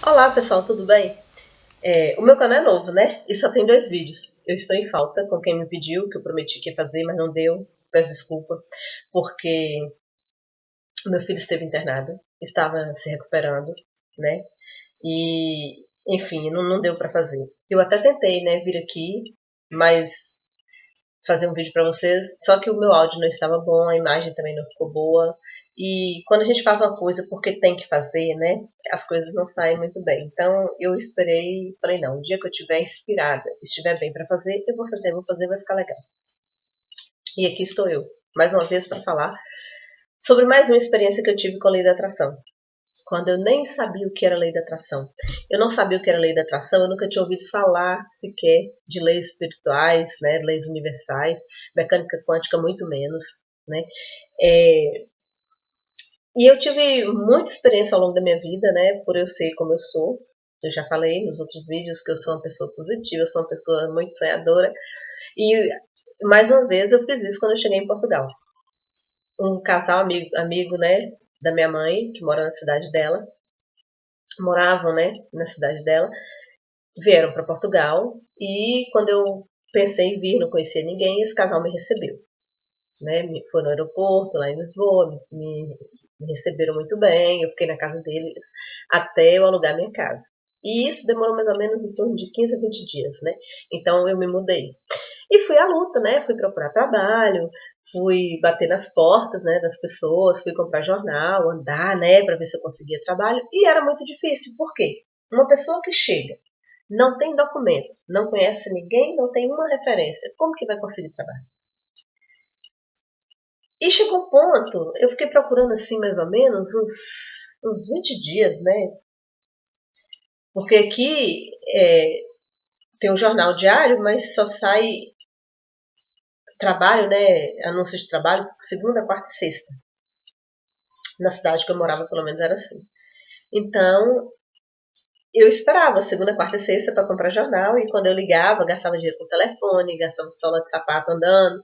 Olá pessoal, tudo bem? O meu canal é novo, né? E só tem 2 vídeos. Eu estou em falta com quem me pediu, que eu prometi que ia fazer, mas não deu. Peço desculpa, porque meu filho esteve internado, estava se recuperando, né? E, enfim, não deu para fazer. Eu até tentei, né, vir aqui, mas fazer um vídeo para vocês, só que o meu áudio não estava bom, a imagem também não ficou boa. E quando a gente faz uma coisa porque tem que fazer, né, as coisas não saem muito bem. Então eu esperei e falei, não, o dia que eu estiver inspirada, estiver bem para fazer, eu vou sentar, vou fazer, vai ficar legal. E aqui estou eu, mais uma vez para falar sobre mais uma experiência que eu tive com a lei da atração. Quando eu nem sabia o que era lei da atração. Eu não sabia o que era lei da atração, eu nunca tinha ouvido falar sequer de leis espirituais, né, leis universais, mecânica quântica muito menos, né. É, e eu tive muita experiência ao longo da minha vida, né, por eu ser como eu sou. Eu já falei nos outros vídeos que eu sou uma pessoa positiva, eu sou uma pessoa muito sonhadora. E mais uma vez eu fiz isso quando eu cheguei em Portugal. Um casal amigo, né, da minha mãe, que mora na cidade dela, moravam, né, na cidade dela, vieram para Portugal e quando eu pensei em vir, não conhecia ninguém, esse casal me recebeu. Né? Foi no aeroporto, lá em Lisboa, me receberam muito bem, eu fiquei na casa deles até eu alugar minha casa. E isso demorou mais ou menos em torno de 15 a 20 dias, né? Então eu me mudei. E fui à luta, né? Fui procurar trabalho, fui bater nas portas, né, das pessoas, fui comprar jornal, andar, né, para ver se eu conseguia trabalho. E era muito difícil. Por quê? Uma pessoa que chega, não tem documento, não conhece ninguém, não tem uma referência, como que vai conseguir trabalho? E chegou um ponto, eu fiquei procurando assim mais ou menos uns 20 dias, né? Porque aqui tem um jornal diário, mas só sai trabalho, né? Anúncio de trabalho, segunda, quarta e sexta. Na cidade que eu morava, pelo menos era assim. Então, eu esperava segunda, quarta e sexta para comprar jornal, e quando eu ligava, gastava dinheiro com telefone, gastava sola de sapato andando,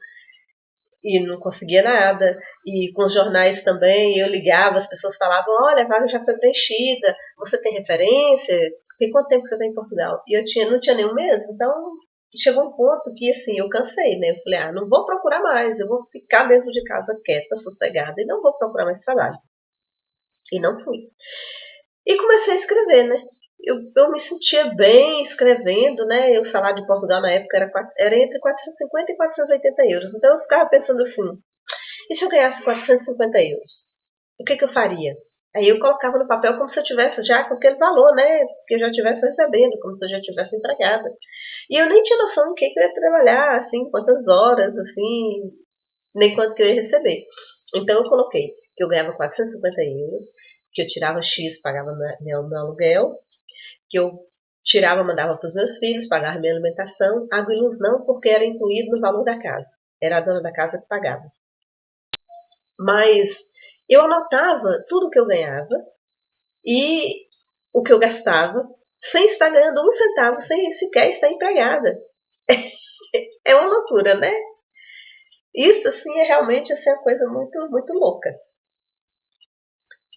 e não conseguia nada. E com os jornais também, eu ligava, as pessoas falavam, olha, a vaga já foi preenchida, você tem referência? Tem quanto tempo que você está em Portugal? E não tinha nenhum mesmo, então chegou um ponto que assim, eu cansei, né? Eu falei, não vou procurar mais, eu vou ficar dentro de casa quieta, sossegada, e não vou procurar mais trabalho. E não fui. E comecei a escrever, né? Eu me sentia bem escrevendo, né? O salário de Portugal na época era entre 450 e 480 euros. Então eu ficava pensando assim, e se eu ganhasse 450 euros? O que eu faria? Aí eu colocava no papel como se eu tivesse já com aquele valor, né? Que eu já estivesse recebendo, como se eu já tivesse empregada. E eu nem tinha noção em que eu ia trabalhar, assim, quantas horas, assim, nem quanto que eu ia receber. Então eu coloquei que eu ganhava 450 euros, que eu tirava X, pagava meu aluguel, que eu tirava, mandava para os meus filhos, pagava minha alimentação, água e luz não, porque era incluído no valor da casa. Era a dona da casa que pagava. Mas eu anotava tudo que eu ganhava e o que eu gastava, sem estar ganhando um centavo, sem sequer estar empregada. É uma loucura, né? Isso, assim, é realmente assim, uma coisa muito, muito louca.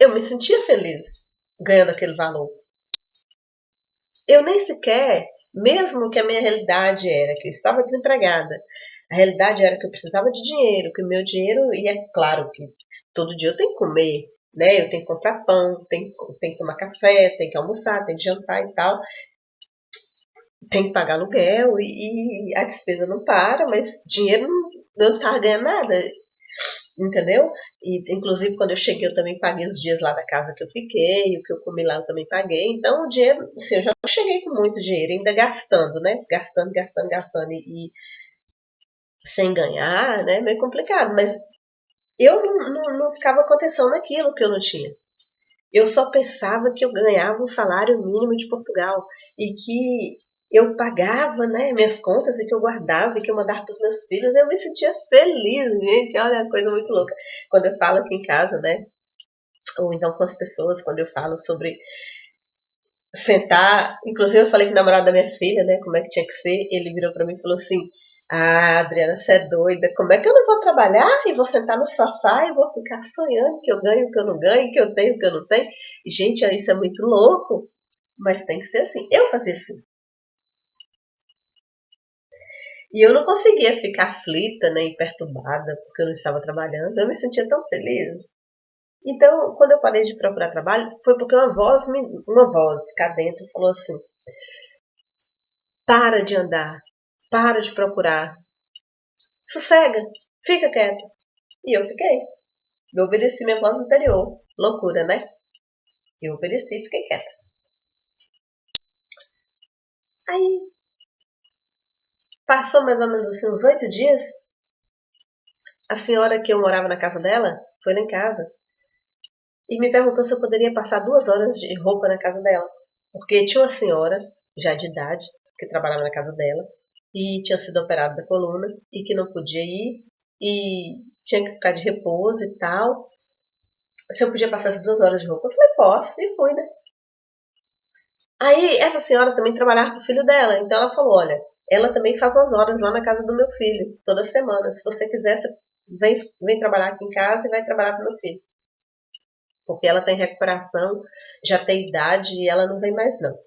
Eu me sentia feliz ganhando aquele valor. Eu nem sequer, mesmo que a minha realidade era que eu estava desempregada, a realidade era que eu precisava de dinheiro, que o meu dinheiro, e é claro que todo dia eu tenho que comer, né? Eu tenho que comprar pão, tenho que tomar café, tenho que almoçar, tenho que jantar e tal, tenho que pagar aluguel e a despesa não para, mas dinheiro não estava ganhando nada, entendeu? E, inclusive, quando eu cheguei, eu também paguei os dias lá da casa que eu fiquei, o que eu comi lá eu também paguei. Então, o dinheiro, assim, eu já cheguei com muito dinheiro, ainda gastando, né? Gastando e sem ganhar, né? Meio complicado, mas eu não ficava com atenção naquilo que eu não tinha. Eu só pensava que eu ganhava um salário mínimo de Portugal e que eu pagava, né, minhas contas e que eu guardava e que eu mandava para os meus filhos. Eu me sentia feliz, gente. Olha, coisa muito louca. Quando eu falo aqui em casa, né, ou então com as pessoas, quando eu falo sobre sentar, inclusive eu falei com o namorado da minha filha, né, como é que tinha que ser, ele virou para mim e falou assim, Adriana, você é doida, como é que eu não vou trabalhar e vou sentar no sofá e vou ficar sonhando que eu ganho, que eu não ganho, que eu tenho, que eu não tenho? Gente, isso é muito louco. Mas tem que ser assim. Eu fazia assim. E eu não conseguia ficar aflita nem perturbada porque eu não estava trabalhando. Eu me sentia tão feliz. Então, quando eu parei de procurar trabalho, foi porque uma voz cá dentro falou assim: para de andar, para de procurar, sossega, fica quieto. E eu fiquei. Eu obedeci minha voz interior. Loucura, né? Eu obedeci e fiquei quieta. Aí, passou mais ou menos assim uns 8 dias. A senhora que eu morava na casa dela foi lá em casa e me perguntou se eu poderia passar 2 horas de roupa na casa dela. Porque tinha uma senhora, já de idade, que trabalhava na casa dela e tinha sido operada da coluna e que não podia ir e tinha que ficar de repouso e tal. Se eu podia passar essas 2 horas de roupa, eu falei, posso, e fui, né? Aí essa senhora também trabalhava com o filho dela, então ela falou, olha, ela também faz umas horas lá na casa do meu filho, toda semana. Se você quiser, você vem trabalhar aqui em casa e vai trabalhar com meu filho. Porque ela tem recuperação, já tem idade e ela não vem mais não.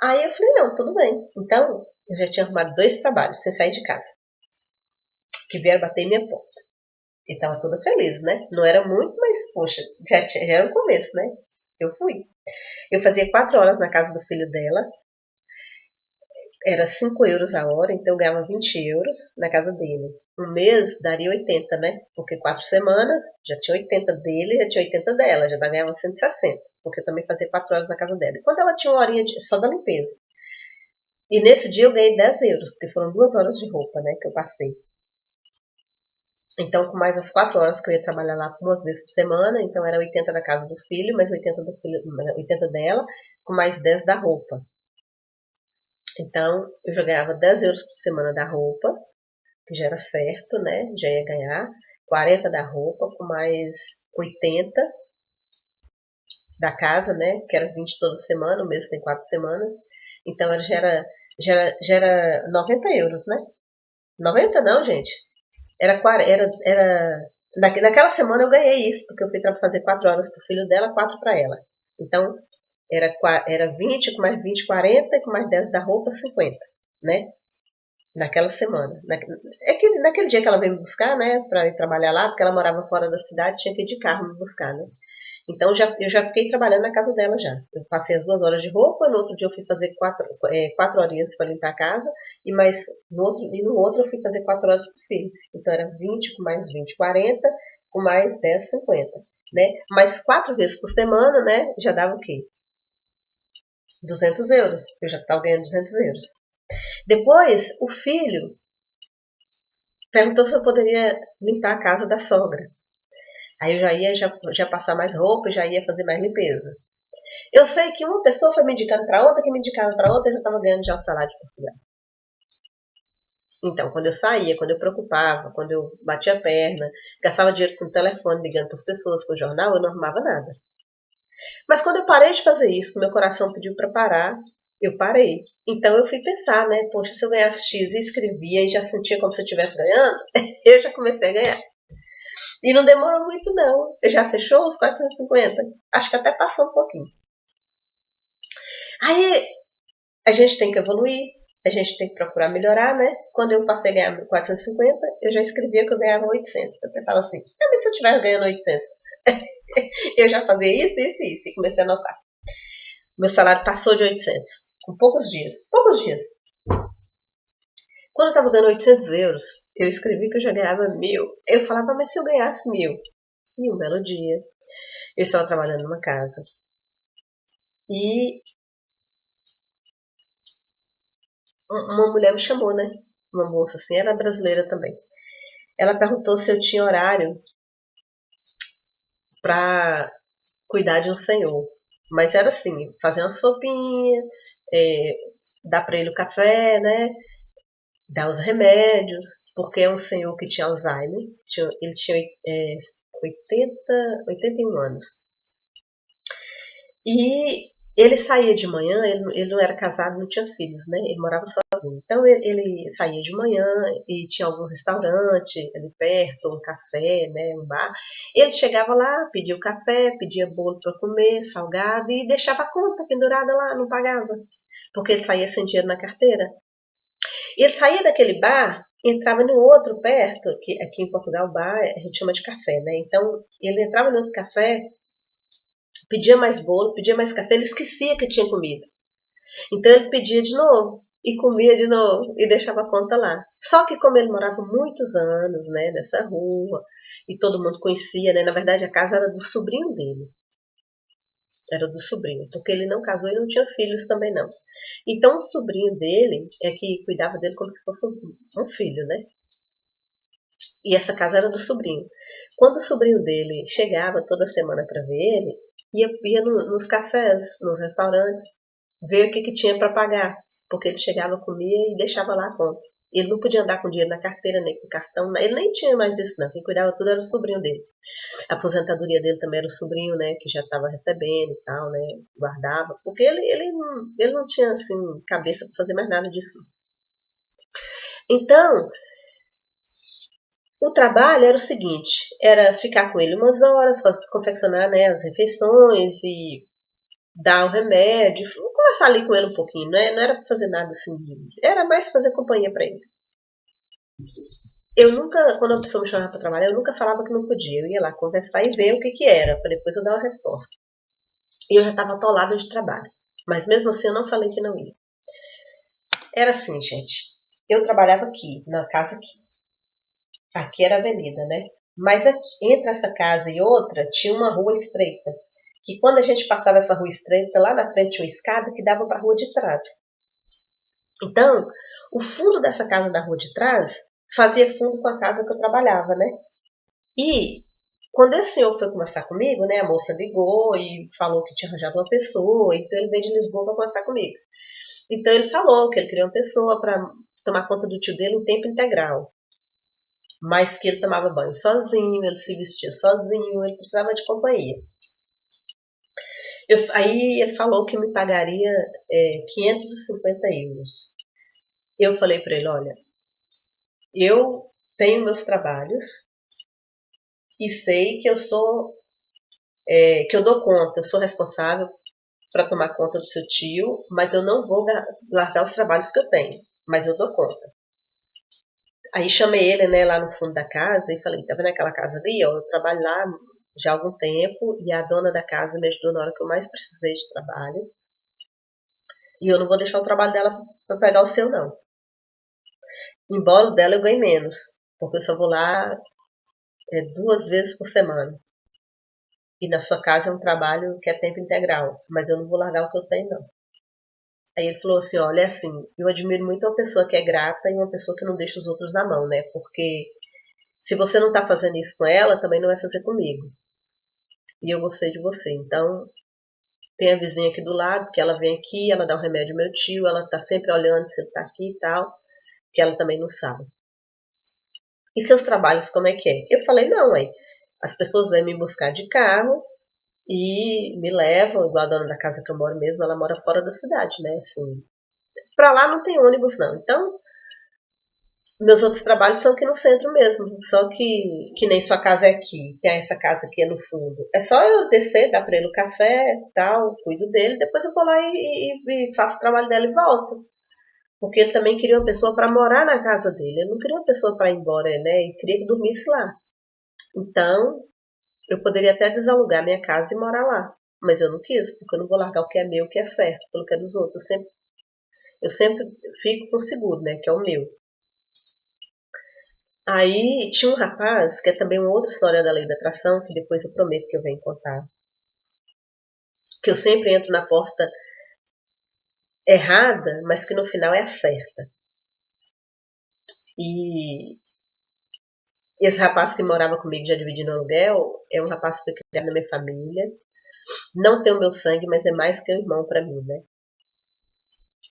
Aí eu falei, não, tudo bem. Então, eu já tinha arrumado 2 trabalhos sem sair de casa, que vieram bater em minha porta. E tava toda feliz, né? Não era muito, mas, poxa, já era o começo, né? Eu fui. Eu fazia 4 horas na casa do filho dela, era 5 euros a hora, então eu ganhava 20 euros na casa dele. Um mês daria 80, né? Porque 4 semanas, já tinha 80 dele, já tinha 80 dela, já ganhava 160. Porque eu também fazia 4 horas na casa dela. E quando ela tinha uma horinha só da limpeza. E nesse dia eu ganhei 10 euros, porque foram 2 horas de roupa, né, que eu passei. Então, com mais as 4 horas que eu ia trabalhar lá uma vez por semana, então era 80 da casa do filho, mais 80 do filho, 80 dela, com mais 10 da roupa. Então, eu já ganhava 10 euros por semana da roupa, que já era certo, né? Já ia ganhar 40 da roupa, com mais 80 da casa, né? Que era 20 toda semana, o mês tem 4 semanas. Então, já era 90 euros, né? 90 não, gente. Naquela semana eu ganhei isso, porque eu fui fazer 4 horas pro filho dela, 4 para ela. Então, era 20, com mais 20, 40, e com mais 10 da roupa, 50, né? Naquela semana. É que naquele dia que ela veio me buscar, né, pra ir trabalhar lá, porque ela morava fora da cidade, tinha que ir de carro me buscar, né? Então eu já fiquei trabalhando na casa dela já. Eu passei as 2 horas de roupa, no outro dia eu fui fazer 4 horinhas para limpar a casa, no outro eu fui fazer 4 horas pro filho. Então era 20 com mais 20, 40, com mais 10, 50. Né? Mas 4 vezes por semana, né, já dava o quê? 200 euros. Eu já estava ganhando 200 euros. Depois, o filho perguntou se eu poderia limpar a casa da sogra. Aí eu já ia já passar mais roupa, já ia fazer mais limpeza. Eu sei que uma pessoa foi me indicando para outra, que me indicava para outra, eu já estava ganhando já o salário de Portugal. Então, quando eu saía, quando eu preocupava, quando eu batia a perna, gastava dinheiro com o telefone, ligando para as pessoas, com o jornal, eu não arrumava nada. Mas quando eu parei de fazer isso, que meu coração pediu para parar, eu parei. Então eu fui pensar, né? Poxa, se eu ganhasse X e escrevia e já sentia como se eu estivesse ganhando, eu já comecei a ganhar. E não demorou muito, não. Já fechou os 450. Acho que até passou um pouquinho. Aí a gente tem que evoluir, a gente tem que procurar melhorar, né? Quando eu passei a ganhar 450, eu já escrevia que eu ganhava 800. Eu pensava assim, mas se eu estivesse ganhando 800, eu já fazia isso, isso e isso. E comecei a anotar. Meu salário passou de 800, com poucos dias. Poucos dias. Quando eu estava dando 800 euros, eu escrevi que eu já ganhava 1.000. Eu falava, mas se eu ganhasse 1.000? E um belo dia, eu estava trabalhando numa casa. E uma mulher me chamou, né? Uma moça assim, era brasileira também. Ela perguntou se eu tinha horário para cuidar de um senhor. Mas era assim, fazer uma sopinha, é, dar para ele o café, né? Dar os remédios, porque é um senhor que tinha Alzheimer. Ele tinha 81 anos. E Ele saía de manhã, ele não era casado, não tinha filhos, né? Ele morava sozinho. Então ele saía de manhã e tinha algum restaurante ali perto, um café, né? Um bar. Ele chegava lá, pedia o café, pedia bolo para comer, salgado e deixava a conta pendurada lá, não pagava. Porque ele saía sem dinheiro na carteira. Ele saía daquele bar, entrava no outro perto, que aqui em Portugal bar a gente chama de café, né? Então ele entrava no outro café, pedia mais bolo, pedia mais café, ele esquecia que tinha comido. Então ele pedia de novo e comia de novo e deixava a conta lá. Só que como ele morava muitos anos, né, nessa rua e todo mundo conhecia, né, na verdade a casa era do sobrinho dele, era do sobrinho, porque ele não casou e não tinha filhos também não. Então o sobrinho dele é que cuidava dele como se fosse um filho, né? E essa casa era do sobrinho. Quando o sobrinho dele chegava toda semana para ver ele, ia nos cafés, nos restaurantes, ver o que tinha para pagar. Porque ele chegava, comia e deixava lá a conta. Ele não podia andar com dinheiro na carteira, nem com cartão. Ele nem tinha mais isso, não. Quem cuidava tudo era o sobrinho dele. A aposentadoria dele também era o sobrinho, né? Que já estava recebendo e tal, né? Guardava. Porque ele não tinha, assim, cabeça para fazer mais nada disso. Então, o trabalho era o seguinte, era ficar com ele umas horas, confeccionar, né, as refeições e dar o remédio, conversar ali com ele um pouquinho, né? Não era pra fazer nada assim, era mais fazer companhia para ele. Eu nunca, quando a pessoa me chamava para trabalhar, eu nunca falava que não podia. Eu ia lá conversar e ver o que era, para depois eu dar uma resposta. E eu já estava atolada de trabalho. Mas mesmo assim eu não falei que não ia. Era assim, gente. Eu trabalhava aqui, na casa aqui. Aqui era a avenida, né? Mas aqui, entre essa casa e outra tinha uma rua estreita. Que quando a gente passava essa rua estreita, lá na frente tinha uma escada que dava para a rua de trás. Então, o fundo dessa casa da rua de trás fazia fundo com a casa que eu trabalhava, né? E quando esse senhor foi conversar comigo, né, a moça ligou e falou que tinha arranjado uma pessoa, então ele veio de Lisboa para conversar comigo. Então ele falou que ele queria uma pessoa para tomar conta do tio dele em tempo integral, mas que ele tomava banho sozinho, ele se vestia sozinho, ele precisava de companhia. Aí ele falou que me pagaria 550 euros. Eu falei para ele, olha, eu tenho meus trabalhos e sei que que eu dou conta, eu sou responsável para tomar conta do seu tio, mas eu não vou largar os trabalhos que eu tenho, mas eu dou conta. Aí chamei ele, né, lá no fundo da casa e falei, tá vendo aquela casa ali? Ó, eu trabalho lá já há algum tempo e a dona da casa me ajudou na hora que eu mais precisei de trabalho. E eu não vou deixar o trabalho dela para pegar o seu, não. Embora o dela eu ganhe menos, porque eu só vou lá 2 vezes por semana. E na sua casa é um trabalho que é tempo integral, mas eu não vou largar o que eu tenho, não. Aí ele falou assim, olha, assim, eu admiro muito uma pessoa que é grata e uma pessoa que não deixa os outros na mão, né? Porque se você não tá fazendo isso com ela, também não vai fazer comigo. E eu gostei de você. Então, tem a vizinha aqui do lado, que ela vem aqui, ela dá um remédio ao meu tio, ela tá sempre olhando se ele tá aqui e tal, que ela também não sabe. E seus trabalhos, como é que é? Eu falei, não, aí, as pessoas vêm me buscar de carro e me levam, igual a dona da casa que eu moro mesmo, ela mora fora da cidade, né? Assim, pra lá não tem ônibus, não. Então, meus outros trabalhos são aqui no centro mesmo. Só que nem sua casa é aqui, tem essa casa aqui no fundo. É só eu descer, dar pra ele o café, tal, cuido dele, depois eu vou lá e faço o trabalho dela e volto. Porque ele também queria uma pessoa para morar na casa dele. Ele não queria uma pessoa para ir embora, né? Ele queria que dormisse lá. Então, eu poderia até desalugar minha casa e morar lá. Mas eu não quis, porque eu não vou largar o que é meu, o que é certo, pelo que é dos outros. Eu sempre fico com o seguro, né? Que é o meu. Aí tinha um rapaz, que é também uma outra história da lei da atração, que depois eu prometo que eu venho contar. Que eu sempre entro na porta errada, mas que no final é a certa. E esse rapaz que morava comigo já dividindo aluguel é um rapaz que foi criado na minha família. Não tem o meu sangue, mas é mais que um irmão para mim, né?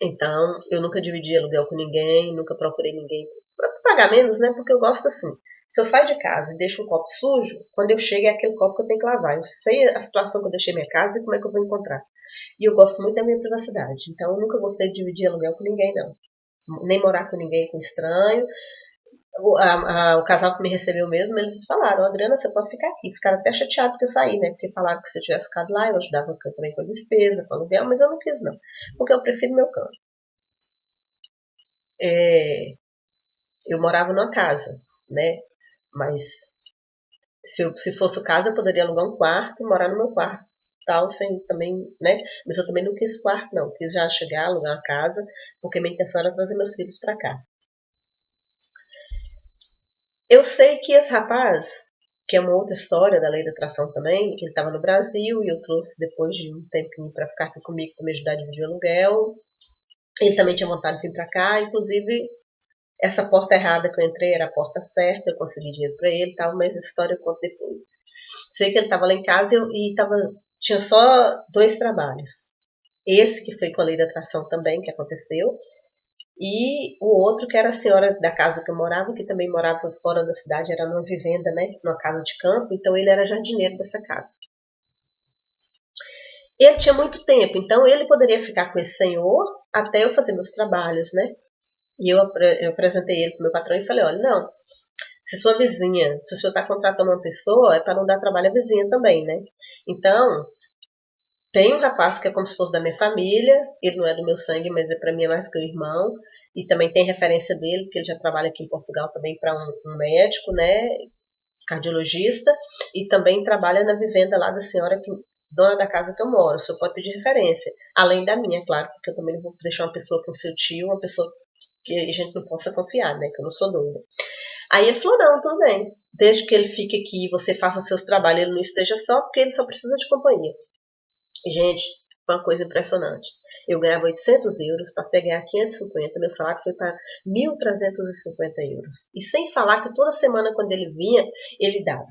Então, eu nunca dividi aluguel com ninguém, nunca procurei ninguém para pagar menos, né? Porque eu gosto assim. Se eu saio de casa e deixo um copo sujo, quando eu chego é aquele copo que eu tenho que lavar. Eu sei a situação que eu deixei minha casa e como é que eu vou encontrar. E eu gosto muito da minha privacidade. Então eu nunca gostei de dividir aluguel com ninguém, não. Nem morar com ninguém, com estranho. O casal que me recebeu mesmo, eles falaram, Adriana, você pode ficar aqui. Ficaram até chateados que eu saí, né? Porque falaram que se eu tivesse ficado lá, eu ajudava também com a despesa, com o aluguel, mas eu não quis, não. Porque eu prefiro meu canto. Eu morava numa casa, né? Mas se fosse o caso, eu poderia alugar um quarto e morar no meu quarto. Tal, sem também, né? Mas eu também não quis quarto, não. Quis já chegar, alugar uma casa, porque minha intenção era trazer meus filhos para cá. Eu sei que esse rapaz, que é uma outra história da lei da atração também, ele estava no Brasil e eu trouxe depois de um tempinho para ficar aqui comigo para me ajudar a dividir o aluguel. Ele também tinha vontade de vir para cá, inclusive essa porta errada que eu entrei era a porta certa, eu consegui dinheiro para ele e tal, mas a história eu conto depois. Sei que ele estava lá em casa e tinha só 2 trabalhos. Esse que foi com a lei da atração também, que aconteceu, e o outro que era a senhora da casa que eu morava, que também morava fora da cidade, era numa vivenda, né, numa casa de campo, então ele era jardineiro dessa casa. Ele tinha muito tempo, então ele poderia ficar com esse senhor até eu fazer meus trabalhos, né? E eu apresentei ele para o meu patrão e falei, olha, não, se sua vizinha, se o senhor está contratando uma pessoa, é para não dar trabalho à vizinha também, né? Então, tem um rapaz que é como se fosse da minha família, ele não é do meu sangue, mas é para mim é mais que um irmão, e também tem referência dele, que ele já trabalha aqui em Portugal também para um médico, né, cardiologista, e também trabalha na vivenda lá da senhora que dona da casa que eu moro. O senhor pode pedir referência, além da minha, claro, porque eu também não vou deixar uma pessoa com seu tio, uma pessoa que a gente não possa confiar, né, que eu não sou doida. Aí ele falou, não, tudo bem, desde que ele fique aqui e você faça seus trabalhos, ele não esteja só, porque ele só precisa de companhia. Gente, uma coisa impressionante. Eu ganhava 800 euros, passei a ganhar 550, meu salário foi para 1.350 euros. E sem falar que toda semana, quando ele vinha, ele dava.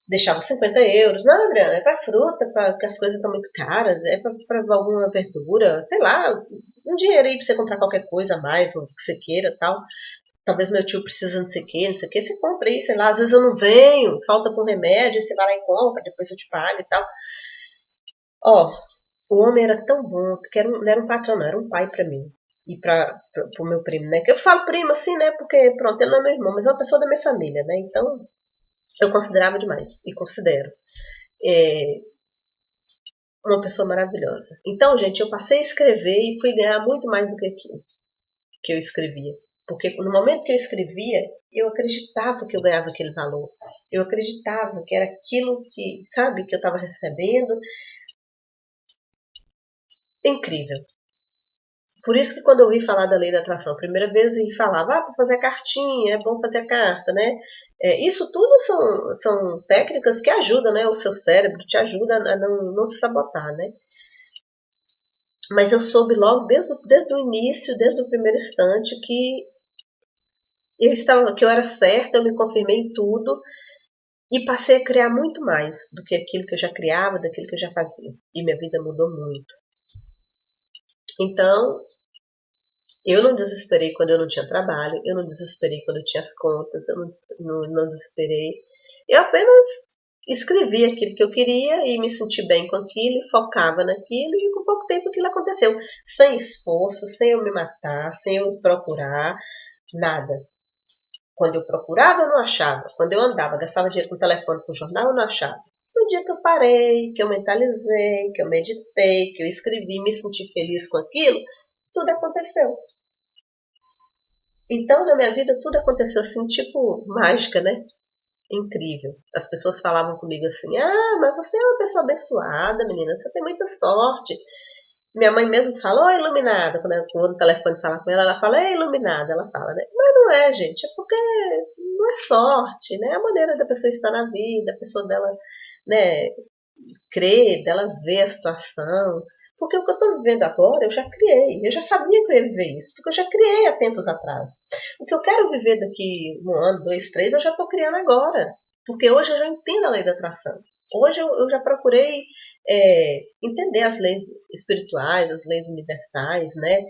Deixava 50 euros. Não, Adriana, é para fruta, porque as coisas estão muito caras, é para alguma verdura, sei lá, um dinheiro aí para você comprar qualquer coisa a mais, o que você queira tal. Talvez meu tio precisa não sei o que, não sei o que, você compra aí, sei lá, às vezes eu não venho, falta com remédio, você vai lá e compra, depois eu te pago e tal. Ó, o homem era tão bom, que não era um patrão, não, era um pai para mim. E para o meu primo, né? Que eu falo primo assim, né? Porque, pronto, ele não é meu irmão, mas é uma pessoa da minha família, né? Então, eu considerava demais. E considero. É, uma pessoa maravilhosa. Então, gente, eu passei a escrever e fui ganhar muito mais do que aquilo que eu escrevia. Porque no momento que eu escrevia, eu acreditava que eu ganhava aquele valor. Eu acreditava que era aquilo que, sabe, que eu estava recebendo. Incrível. Por isso que quando eu ouvi falar da lei da atração, a primeira vez eu falava, para fazer a cartinha, é bom fazer a carta, né? Isso tudo são técnicas que ajudam, né? O seu cérebro te ajuda a não se sabotar, né? Mas eu soube logo, desde o início, desde o primeiro instante, que eu era certa, eu me confirmei em tudo e passei a criar muito mais do que aquilo que eu já criava, daquilo que eu já fazia. E minha vida mudou muito. Então, eu não desesperei quando eu não tinha trabalho, eu não desesperei quando eu tinha as contas, eu não desesperei. Eu apenas escrevi aquilo que eu queria e me senti bem com aquilo, focava naquilo e com pouco tempo aquilo aconteceu. Sem esforço, sem eu me matar, sem eu procurar, nada. Quando eu procurava, eu não achava. Quando eu andava, gastava dinheiro com o telefone, com o jornal, eu não achava. No dia que eu parei, que eu mentalizei, que eu meditei, que eu escrevi, me senti feliz com aquilo, tudo aconteceu. Então, na minha vida, tudo aconteceu assim, tipo mágica, né? Incrível. As pessoas falavam comigo assim: ah, mas você é uma pessoa abençoada, menina, você tem muita sorte. Minha mãe mesmo fala: ô iluminada. Quando eu vou no telefone falar com ela, ela fala: é iluminada. Ela fala, né? Mas não é, gente, é porque não é sorte, né? É a maneira da pessoa estar na vida, a pessoa dela, né, crer, dela ver a situação. Porque o que eu estou vivendo agora, eu já criei. Eu já sabia que eu ia viver isso, porque eu já criei há tempos atrás. O que eu quero viver daqui 1 ano, 2, 3, eu já estou criando agora. Porque hoje eu já entendo a lei da atração. Hoje eu já procurei entender as leis espirituais, as leis universais, né?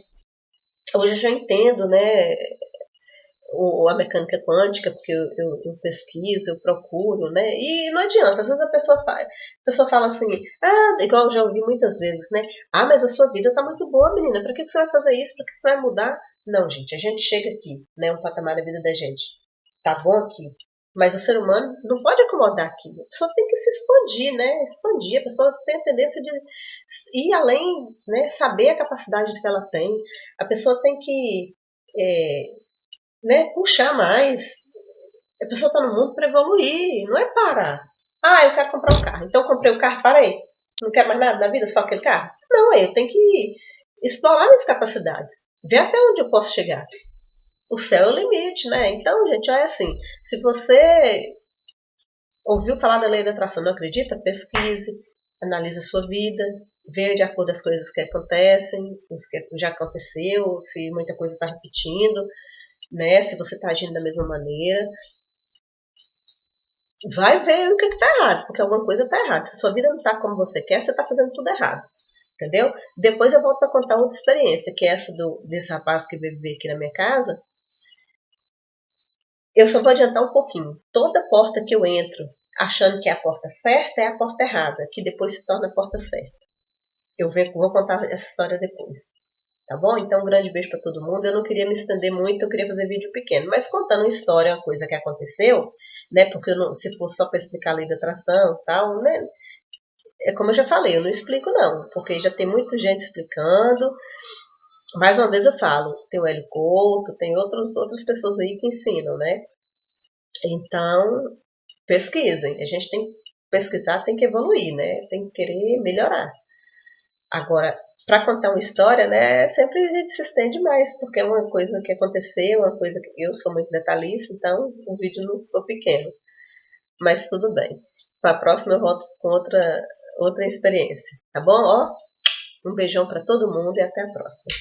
Hoje eu já entendo, né, ou a mecânica quântica, porque eu pesquiso, eu procuro, né? E não adianta, às vezes a pessoa fala assim, igual eu já ouvi muitas vezes, né? Ah, mas a sua vida tá muito boa, menina, pra que você vai fazer isso? Pra que você vai mudar? Não, gente, a gente chega aqui, né? Um patamar da vida da gente. Tá bom aqui. Mas o ser humano não pode acomodar aqui. A pessoa tem que se expandir, né? Expandir. A pessoa tem a tendência de ir além, né? Saber a capacidade que ela tem. A pessoa tem que é, né, puxar mais. A pessoa está no mundo para evoluir, não é parar. Ah, eu quero comprar um carro. Então eu comprei o carro, parei. Não quero mais nada na vida, só aquele carro? Não, eu tenho que explorar minhas capacidades. Ver até onde eu posso chegar. O céu é o limite, né? Então, gente, é assim. Se você ouviu falar da lei da atração, não acredita? Pesquise, analise a sua vida, veja de acordo com as coisas que acontecem, os que já aconteceu, se muita coisa está repetindo, né? Se você está agindo da mesma maneira. Vai ver o que está errado, porque alguma coisa está errada. Se a sua vida não está como você quer, você está fazendo tudo errado. Entendeu? Depois eu volto para contar outra experiência, que é essa desse rapaz que veio viver aqui na minha casa. Eu só vou adiantar um pouquinho. Toda porta que eu entro achando que é a porta certa é a porta errada, que depois se torna a porta certa. Vou contar essa história depois. Tá bom? Então, um grande beijo para todo mundo. Eu não queria me estender muito, eu queria fazer vídeo pequeno, mas contando uma história, uma coisa que aconteceu, né? Porque se for só para explicar a lei da atração e tal, né? É como eu já falei, eu não explico não, porque já tem muita gente explicando. Mais uma vez eu falo, tem o Hélio Couto, tem outras pessoas aí que ensinam, né? Então, pesquisem. A gente tem que pesquisar, tem que evoluir, né? Tem que querer melhorar. Agora, para contar uma história, né, sempre a gente se estende mais, porque é uma coisa que aconteceu, uma coisa que eu sou muito detalhista, então o vídeo não ficou pequeno. Mas tudo bem. Para a próxima eu volto com outra experiência, tá bom? Ó, um beijão para todo mundo e até a próxima.